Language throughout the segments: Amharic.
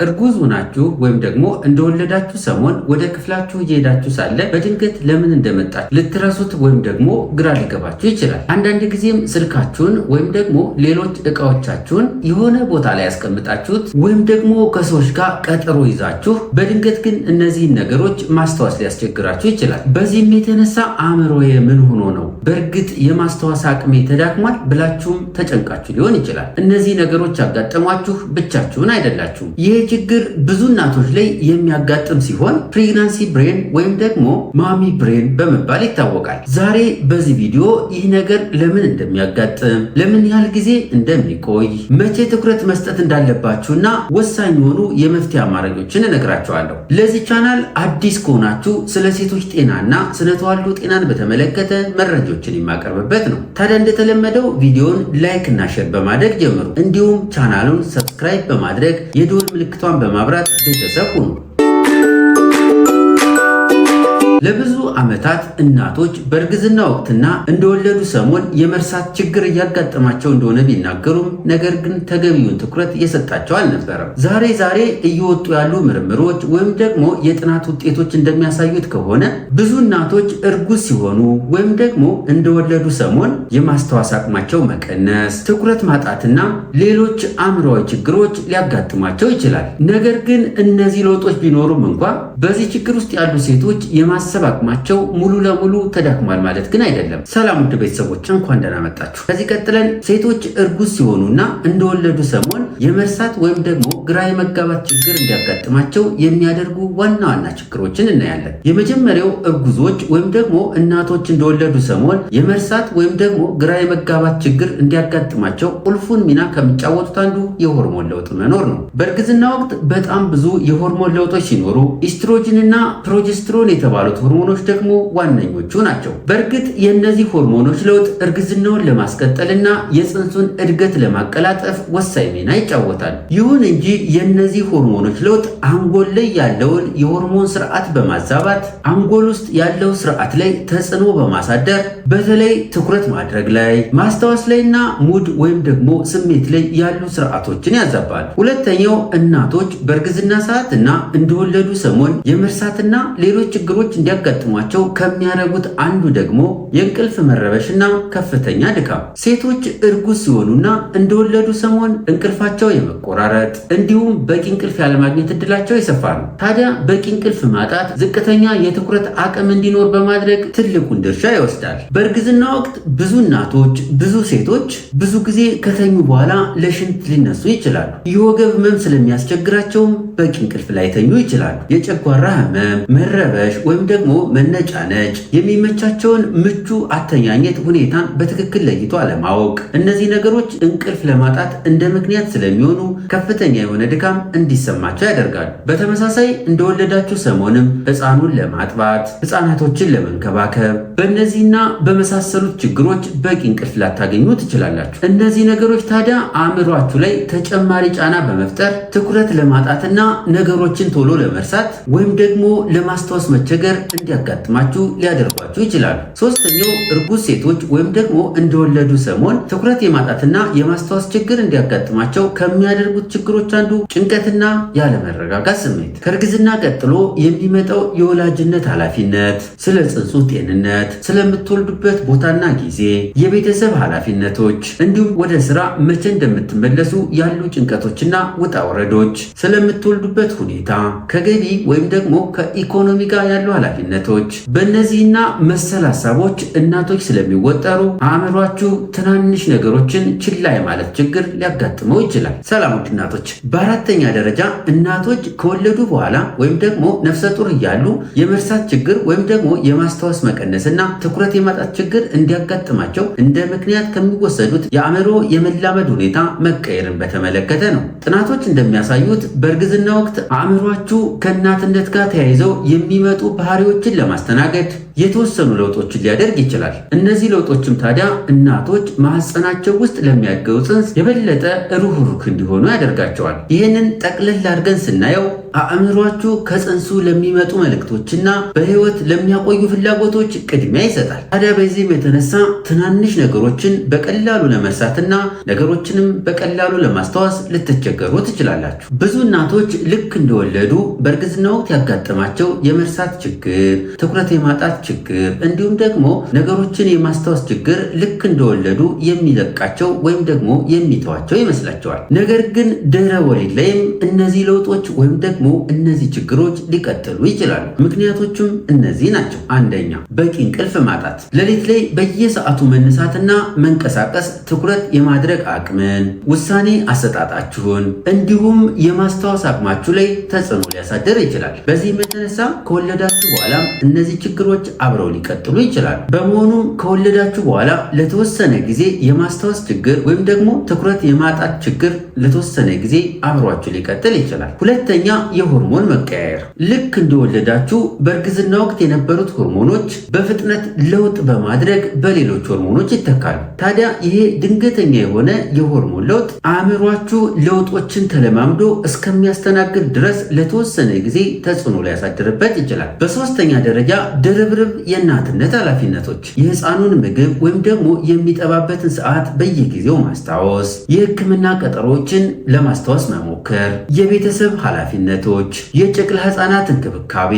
እርጉዝ ሆናችሁ ወይም ደግሞ እንደወለዳችሁ ሰሞን ወደ ክፍላችሁ እየሄዳችሁ ሳለ በድንገት ለምን እንደመጣችሁ ልትረሱት ወይም ደግሞ ግራ ሊገባችሁ ይችላል። አንዳንድ ጊዜም ስልካችሁን ወይም ደግሞ ሌሎች ዕቃዎቻችሁን የሆነ ቦታ ላይ ያስቀምጣችሁት ወይም ደግሞ ከሰዎች ጋር ቀጠሮ ይዛችሁ በድንገት ግን እነዚህን ነገሮች ማስታወስ ሊያስቸግራችሁ ይችላል። በዚህም የተነሳ አእምሮዬ ምን ሆኖ ነው በእርግጥ የማስታወስ አቅሜ ተዳክሟል ብላችሁም ተጨንቃችሁ ሊሆን ይችላል። እነዚህ ነገሮች ያጋጠሟችሁ ብቻችሁን አይደላችሁም። ይህ ችግር ብዙ እናቶች ላይ የሚያጋጥም ሲሆን ፕሬግናንሲ ብሬን ወይም ደግሞ ማሚ ብሬን በመባል ይታወቃል። ዛሬ በዚህ ቪዲዮ ይህ ነገር ለምን እንደሚያጋጥም፣ ለምን ያህል ጊዜ እንደሚቆይ፣ መቼ ትኩረት መስጠት እንዳለባችሁና ወሳኝ የሆኑ የመፍትሄ አማራጮችን እነግራችኋለሁ። ለዚህ ቻናል አዲስ ከሆናችሁ ስለ ሴቶች ጤናና ስለ ተዋልዶ ጤናን በተመለከተ መረጃዎችን የማቀርብበት ነው። ታዲያ እንደተለመደው ቪዲዮን ላይክ እና ሼር በማድረግ ጀምሩ። እንዲሁም ቻናሉን ሰብስክራይብ በማድረግ የደወል ምልክቷን በማብራት ቤተሰብ ሁኑ። ለብዙ ዓመታት እናቶች በእርግዝና ወቅትና እንደወለዱ ሰሞን የመርሳት ችግር እያጋጠማቸው እንደሆነ ቢናገሩም ነገር ግን ተገቢውን ትኩረት እየሰጣቸው አልነበረም። ዛሬ እየወጡ ያሉ ምርምሮች ወይም ደግሞ የጥናት ውጤቶች እንደሚያሳዩት ከሆነ ብዙ እናቶች እርጉዝ ሲሆኑ ወይም ደግሞ እንደወለዱ ሰሞን የማስታወስ አቅማቸው መቀነስ፣ ትኩረት ማጣትና ሌሎች አእምሮአዊ ችግሮች ሊያጋጥሟቸው ይችላል። ነገር ግን እነዚህ ለውጦች ቢኖሩም እንኳ በዚህ ችግር ውስጥ ያሉ ሴቶች የማሰብ አቅማቸው ሙሉ ለሙሉ ተዳክሟል ማለት ግን አይደለም። ሰላም ውድ ቤተሰቦች እንኳን ደህና መጣችሁ። ከዚህ ቀጥለን ሴቶች እርጉዝ ሲሆኑና እንደወለዱ ሰሞን የመርሳት ወይም ደግሞ ግራ የመጋባት ችግር እንዲያጋጥማቸው የሚያደርጉ ዋና ዋና ችግሮችን እናያለን። የመጀመሪያው እርጉዞች ወይም ደግሞ እናቶች እንደወለዱ ሰሞን የመርሳት ወይም ደግሞ ግራ የመጋባት ችግር እንዲያጋጥማቸው ቁልፉን ሚና ከሚጫወቱት አንዱ የሆርሞን ለውጥ መኖር ነው። በእርግዝና ወቅት በጣም ብዙ የሆርሞን ለውጦች ሲኖሩ ኢስትሮጅንና ፕሮጀስትሮን የተባሉት ሆርሞኖች ደግሞ ዋነኞቹ ናቸው። በእርግጥ የእነዚህ ሆርሞኖች ለውጥ እርግዝናውን ለማስቀጠልና የፅንሱን እድገት ለማቀላጠፍ ወሳኝ ሚና ይጫወታል። ይሁን እንጂ የእነዚህ ሆርሞኖች ለውጥ አንጎል ላይ ያለውን የሆርሞን ስርዓት በማዛባት አንጎል ውስጥ ያለው ስርዓት ላይ ተጽዕኖ በማሳደር በተለይ ትኩረት ማድረግ ላይ፣ ማስታወስ ላይና ሙድ ወይም ደግሞ ስሜት ላይ ያሉ ስርዓቶችን ያዛባል። ሁለተኛው እናቶች በእርግዝና ሰዓትና እንደወለዱ ሰሞን የመርሳትና ሌሎች ችግሮች እንዲያጋጥሟቸው ከሚያደርጉት አንዱ ደግሞ የእንቅልፍ መረበሽና ከፍተኛ ድካም። ሴቶች እርጉዝ ሲሆኑና እንደወለዱ ሰሞን እንቅልፋቸው የመቆራረጥ እንዲሁም በቂ እንቅልፍ ያለማግኘት እድላቸው የሰፋ ነው። ታዲያ በቂ እንቅልፍ ማጣት ዝቅተኛ የትኩረት አቅም እንዲኖር በማድረግ ትልቁን ድርሻ ይወስዳል። በእርግዝና ወቅት ብዙ እናቶች፣ ብዙ ሴቶች ብዙ ጊዜ ከተኙ በኋላ ለሽንት ሊነሱ ይችላሉ። የወገብ ህመም ስለሚያስቸግራቸውም በቂ እንቅልፍ ላይተኙ ይችላሉ። የጨጓራ ህመም፣ መረበሽ ወይም ደግሞ መነጫነጭ፣ የሚመቻቸውን ምቹ አተኛኘት ሁኔታን በትክክል ለይቶ አለማወቅ፣ እነዚህ ነገሮች እንቅልፍ ለማጣት እንደ ምክንያት ስለሚሆኑ ከፍተኛ የሆነ ድካም እንዲሰማቸው ያደርጋሉ። በተመሳሳይ እንደወለዳችሁ ሰሞንም ህፃኑን ለማጥባት፣ ህፃናቶችን ለመንከባከብ፣ በእነዚህና በመሳሰሉት ችግሮች በቂ እንቅልፍ ላታገኙ ትችላላችሁ። እነዚህ ነገሮች ታዲያ አእምሯችሁ ላይ ተጨማሪ ጫና በመፍጠር ትኩረት ለማጣትና ነገሮችን ቶሎ ለመርሳት ወይም ደግሞ ለማስታወስ መቸገር እንዲያጋጥማችሁ ሊያደርጓችሁ ይችላሉ። ሶስተኛው እርጉዝ ሴቶች ወይም ደግሞ እንደወለዱ ሰሞን ትኩረት የማጣትና የማስታወስ ችግር እንዲያጋጥማቸው ከሚያደርጉት ችግሮች አንዱ ጭንቀትና ያለመረጋጋት ስሜት። ከእርግዝና ቀጥሎ የሚመጣው የወላጅነት ኃላፊነት፣ ስለ ፅንሱ ጤንነት፣ ስለምትወልዱበት ቦታና ጊዜ፣ የቤተሰብ ኃላፊነቶች እንዲሁም ወደ ስራ መቼ እንደምትመለሱ ያሉ ጭንቀቶችና ውጣ ወረዶች፣ ስለምትወልዱበት ሁኔታ፣ ከገቢ ወይም ደግሞ ከኢኮኖሚ ጋር ያሉ ኃላፊነቶች፣ በእነዚህና መሰል ሀሳቦች እናቶች ስለሚወጠሩ አእምሯችሁ ትናንሽ ነገሮችን ችላ የማለት ችግር ሊያጋጥመው ይችላል። ሰላም ውድ እናቶች፣ በአራተኛ ደረጃ እናቶች ከወለዱ በኋላ ወይም ደግሞ ነፍሰ ጡር እያሉ የመርሳት ችግር ወይም ደግሞ የማስታወስ መቀነስና ትኩረት የማጣት ችግር እንዲያጋጥማቸው እንደ ምክንያት ከሚወሰዱት የአእምሮ የመላመድ ሁኔታ መቀየርን በተመለከተ ነው። ጥናቶች እንደሚያሳዩት በእርግዝና ወቅት አእምሯችሁ ከእናትነት ጋር ተያይዘው የሚመጡ ባህሪዎችን ለማስተናገድ የተወሰኑ ለውጦችን ሊያደርግ ይችላል። እነዚህ ለውጦችም ታዲያ እናቶች ማህፀናቸው ውስጥ ለሚያድገው ፅንስ የበለጠ ሩህሩህ ብሩክ እንዲሆኑ ያደርጋቸዋል። ይህንን ጠቅልል አድርገን ስናየው አእምሯችሁ ከጽንሱ ለሚመጡ መልእክቶችና በህይወት ለሚያቆዩ ፍላጎቶች ቅድሚያ ይሰጣል። ታዲያ በዚህም የተነሳ ትናንሽ ነገሮችን በቀላሉ ለመርሳትና ነገሮችንም በቀላሉ ለማስታወስ ልትቸገሩ ትችላላችሁ። ብዙ እናቶች ልክ እንደወለዱ በእርግዝና ወቅት ያጋጠማቸው የመርሳት ችግር፣ ትኩረት የማጣት ችግር እንዲሁም ደግሞ ነገሮችን የማስታወስ ችግር ልክ እንደወለዱ የሚለቃቸው ወይም ደግሞ የሚተዋቸው ይመስላቸዋል። ነገር ግን ድህረ ወሊድ ላይም እነዚህ ለውጦች ወይም ደግሞ እነዚህ ችግሮች ሊቀጥሉ ይችላሉ። ምክንያቶቹም እነዚህ ናቸው። አንደኛ፣ በቂ እንቅልፍ ማጣት። ሌሊት ላይ በየሰዓቱ መነሳትና መንቀሳቀስ ትኩረት የማድረግ አቅምን፣ ውሳኔ አሰጣጣችሁን እንዲሁም የማስታወስ አቅማችሁ ላይ ተጽዕኖ ሊያሳድር ይችላል። በዚህም የተነሳ ከወለዳችሁ በኋላ እነዚህ ችግሮች አብረው ሊቀጥሉ ይችላሉ። በመሆኑም ከወለዳችሁ በኋላ ለተወሰነ ጊዜ የማስታወስ ችግር ወይም ደግሞ ትኩረት የማጣት ችግር ለተወሰነ ጊዜ አብሯችሁ ሊቀጥል ይችላል። ሁለተኛ፣ የሆርሞን መቀያየር። ልክ እንደወለዳችሁ በእርግዝና ወቅት የነበሩት ሆርሞኖች በፍጥነት ለውጥ በማድረግ በሌሎች ሆርሞኖች ይተካሉ። ታዲያ ይሄ ድንገተኛ የሆነ የሆርሞን ለውጥ አእምሯችሁ ለውጦችን ተለማምዶ እስከሚያስተናግድ ድረስ ለተወሰነ ጊዜ ተጽዕኖ ሊያሳድርበት ይችላል። በሶስተኛ ደረጃ ድርብርብ የእናትነት ኃላፊነቶች። የህፃኑን ምግብ ወይም ደግሞ የሚጠባበትን ሰዓት በየጊዜው ማስታወስ፣ የህክምና ቀጠሮችን ለማስታወስ መሞከር፣ የቤተሰብ ኃላፊነቶች፣ የጨቅላ ህፃናት እንክብካቤ።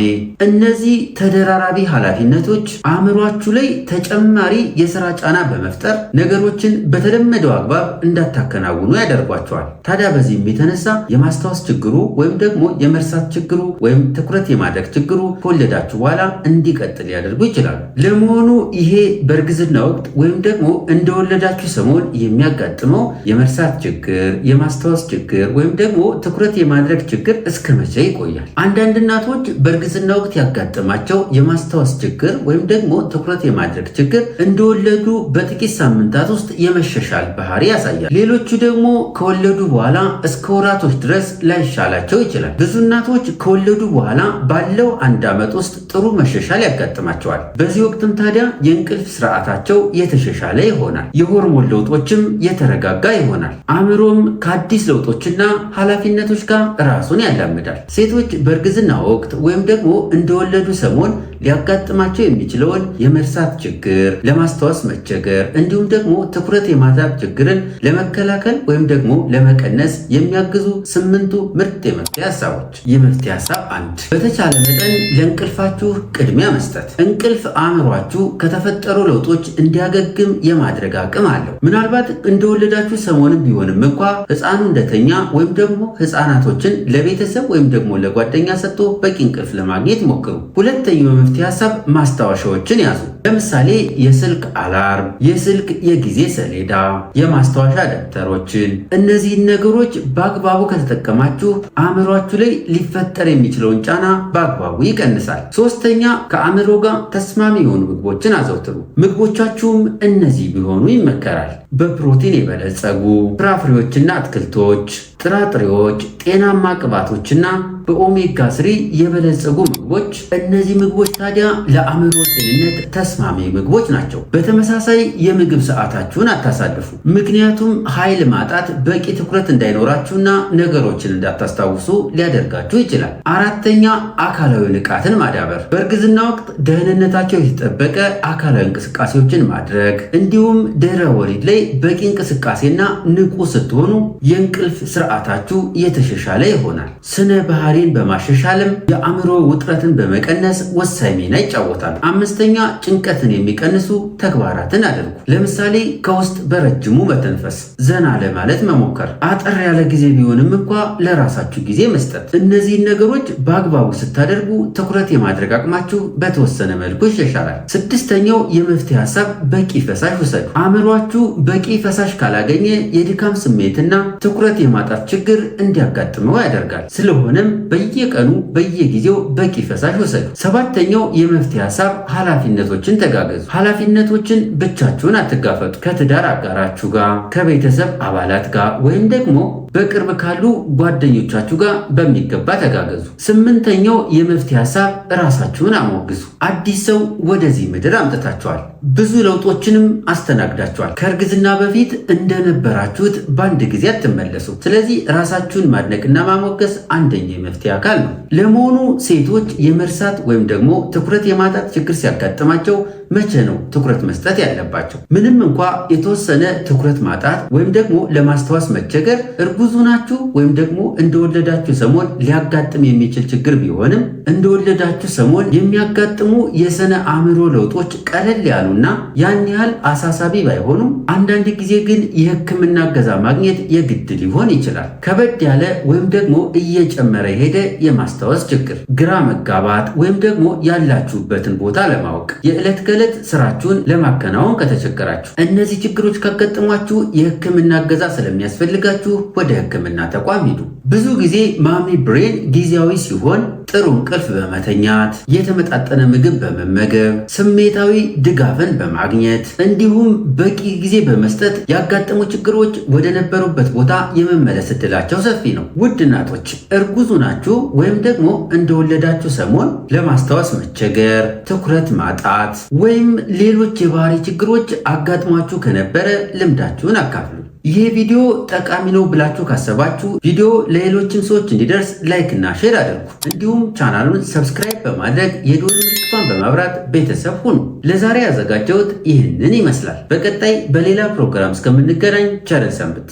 እነዚህ ተደራራቢ ኃላፊነቶች አእምሯችሁ ላይ ተጨማሪ የሥራ ጫና በመፍጠር ነገሮችን በተለመደው አግባብ እንዳታከናውኑ ያደርጓቸዋል። ታዲያ በዚህም የተነሳ የማስታወስ ችግሩ ወይም ደግሞ የመርሳት ችግሩ ወይም ትኩረት የማድረግ ችግሩ ከወለዳችሁ በኋላ እንዲቀጥል ሊያደርጉ ይችላሉ። ለመሆኑ ይሄ በእርግዝና ወቅት ወይም ደግሞ እንደወለዳችሁ ሰሞን የሚያጋጥመው የመርሳት ችግር፣ የማስታወስ ችግር ወይም ደግሞ ትኩረት የማድረግ ችግር እስከ መቼ ይቆያል? አንዳንድ እናቶች በእርግዝና ወቅት ያጋጠማቸው የማስታወስ ችግር ወይም ደግሞ ትኩረት የማድረግ ችግር እንደወለዱ በጥቂት ሳምንታት ውስጥ የመሻሻል ባህሪ ያሳያል። ሌሎቹ ደግሞ ከወለዱ በኋላ እስከ ወራቶች ድረስ ላይሻላቸው ይችላል። ብዙ እናቶች ከወለዱ በኋላ ባለው 1 ዓመት ውስጥ ጥሩ መሻሻል ያጋጥማቸዋል። በዚህ ወቅትም ታዲያ የእንቅልፍ ስርዓታቸው የተሻሻለ ይሆናል። የሆርሞን ለውጦችም የተረጋጋ ይሆናል። አእምሮም ከአዲስ ለውጦችና ኃላፊነቶች ጋር ራሱን ያላምዳል። ሴቶች በእርግዝና ወቅት ወይም ደግሞ እንደወለዱ ሰሞን ሊያጋጥማቸው የሚችለውን የመርሳት ችግር፣ ለማስታወስ መቸገር እንዲሁም ደግሞ ትኩረት የማጣት ችግርን ለመከላከል ወይም ደግሞ ለመቀነስ የሚያግዙ 8ቱ ምርጥ የመፍትሄ ሀሳቦች። የመፍትሄ ሀሳብ 1፣ በተቻለ መጠን ለእንቅልፋችሁ ቅድሚያ መስጠት። እንቅልፍ አእምሯችሁ ከተፈጠሩ ለውጦች እንዲያገግም የማድረግ አቅም አለው። ምናልባት እንደወለዳችሁ ሰሞንም ቢሆንም እንኳ ህፃኑ እንደተኛ ወይም ደግሞ ህፃናቶችን ለቤተሰብ ወይም ደግሞ ለጓደኛ ሰጥቶ በቂ እንቅልፍ ለማግኘት ሞክሩ። ሁለተኛው የመፍትሄ ሀሳብ ማስታወሻዎችን ያዙ። ለምሳሌ የስልክ አላርም፣ የስልክ የጊዜ ሰሌዳ፣ የማስታወሻ ደብተሮችን። እነዚህን ነገሮች በአግባቡ ከተጠቀማችሁ አእምሯችሁ ላይ ሊፈጠር የሚችለውን ጫና በአግባቡ ይቀንሳል። ሶስተኛ፣ ከአእምሮ ጋር ተስማሚ የሆኑ ምግቦችን አዘውትሩ። ምግቦቻችሁም እነዚህ ቢሆኑ ይመከራል። በፕሮቲን የበለጸጉ ፍራፍሬዎችና አትክልቶች፣ ጥራጥሬዎች፣ ጤናማ ቅባቶችና በኦሜጋ 3 የበለጸጉ ምግቦች። እነዚህ ምግቦች ታዲያ ለአእምሮ ጤንነት ተስማሚ ምግቦች ናቸው። በተመሳሳይ የምግብ ሰዓታችሁን አታሳልፉ። ምክንያቱም ኃይል ማጣት በቂ ትኩረት እንዳይኖራችሁና ነገሮችን እንዳታስታውሱ ሊያደርጋችሁ ይችላል። አራተኛ፣ አካላዊ ንቃትን ማዳበር። በእርግዝና ወቅት ደህንነታቸው የተጠበቀ አካላዊ እንቅስቃሴዎችን ማድረግ እንዲሁም ድህረ ወሊድ ላይ በቂ እንቅስቃሴና ንቁ ስትሆኑ የእንቅልፍ ስርዓታችሁ የተሻሻለ ይሆናል። ስነ ባህሪን በማሻሻልም የአእምሮ ውጥረትን በመቀነስ ወሳኝ ሚና ይጫወታል። አምስተኛ፣ ጭንቀትን የሚቀንሱ ተግባራትን አድርጉ። ለምሳሌ ከውስጥ በረጅሙ መተንፈስ፣ ዘና ለማለት መሞከር፣ አጠር ያለ ጊዜ ቢሆንም እንኳ ለራሳችሁ ጊዜ መስጠት። እነዚህን ነገሮች በአግባቡ ስታደርጉ ትኩረት የማድረግ አቅማችሁ በተወሰነ መልኩ ይሻሻላል። ስድስተኛው የመፍትሄ ሀሳብ በቂ ፈሳሽ ውሰዱ። አእምሯችሁ በቂ ፈሳሽ ካላገኘ የድካም ስሜትና ትኩረት የማጣት ችግር እንዲያጋጥመው ያደርጋል። ስለሆነም በየቀኑ በየጊዜው በቂ ፈሳሽ ውሰዱ። ሰባተኛው የመፍትሄ ሀሳብ ኃላፊነቶችን ተጋገዙ። ኃላፊነቶችን ብቻችሁን አትጋፈጡ። ከትዳር አጋራችሁ ጋር፣ ከቤተሰብ አባላት ጋር ወይም ደግሞ በቅርብ ካሉ ጓደኞቻችሁ ጋር በሚገባ ተጋገዙ። ስምንተኛው የመፍትሄ ሐሳብ ራሳችሁን አሞግሱ። አዲስ ሰው ወደዚህ ምድር አምጥታችኋል። ብዙ ለውጦችንም አስተናግዳችኋል። ከእርግዝና በፊት እንደነበራችሁት በአንድ ጊዜ አትመለሱ። ስለዚህ ራሳችሁን ማድነቅና ማሞገስ አንደኛው የመፍትሄ አካል ነው። ለመሆኑ ሴቶች የመርሳት ወይም ደግሞ ትኩረት የማጣት ችግር ሲያጋጥማቸው መቼ ነው ትኩረት መስጠት ያለባቸው? ምንም እንኳ የተወሰነ ትኩረት ማጣት ወይም ደግሞ ለማስታወስ መቸገር እርጉዙ ናችሁ ወይም ደግሞ እንደወለዳችሁ ሰሞን ሊያጋጥም የሚችል ችግር ቢሆንም እንደወለዳችሁ ሰሞን የሚያጋጥሙ የስነ አእምሮ ለውጦች ቀለል ያሉና ያን ያህል አሳሳቢ ባይሆኑም አንዳንድ ጊዜ ግን የሕክምና እገዛ ማግኘት የግድ ሊሆን ይችላል። ከበድ ያለ ወይም ደግሞ እየጨመረ የሄደ የማስታወስ ችግር፣ ግራ መጋባት ወይም ደግሞ ያላችሁበትን ቦታ ለማወቅ፣ የዕለት ከዕለት ስራችሁን ለማከናወን ከተቸገራችሁ፣ እነዚህ ችግሮች ካጋጠሟችሁ የሕክምና እገዛ ስለሚያስፈልጋችሁ ወደ ሕክምና ተቋም ሂዱ። ብዙ ጊዜ ማሚ ብሬን ጊዜያዊ ሲሆን ጥሩ እንቅልፍ በመተኛት የተመጣጠነ ምግብ በመመገብ ስሜታዊ ድጋፍን በማግኘት እንዲሁም በቂ ጊዜ በመስጠት ያጋጠሙ ችግሮች ወደ ነበሩበት ቦታ የመመለስ እድላቸው ሰፊ ነው። ውድ እናቶች እርጉዙ ናችሁ ወይም ደግሞ እንደወለዳችሁ ሰሞን ለማስታወስ መቸገር፣ ትኩረት ማጣት ወይም ሌሎች የባህሪ ችግሮች አጋጥሟችሁ ከነበረ ልምዳችሁን አካፍሉ። ይህ ቪዲዮ ጠቃሚ ነው ብላችሁ ካሰባችሁ ቪዲዮ ለሌሎችም ሰዎች እንዲደርስ ላይክ እና ሼር አድርጉ። እንዲሁም ቻናሉን ሰብስክራይብ በማድረግ የደወል ምልክቷን በማብራት ቤተሰብ ሁኑ። ለዛሬ ያዘጋጀሁት ይህንን ይመስላል። በቀጣይ በሌላ ፕሮግራም እስከምንገናኝ ቸር ሰንብቱ።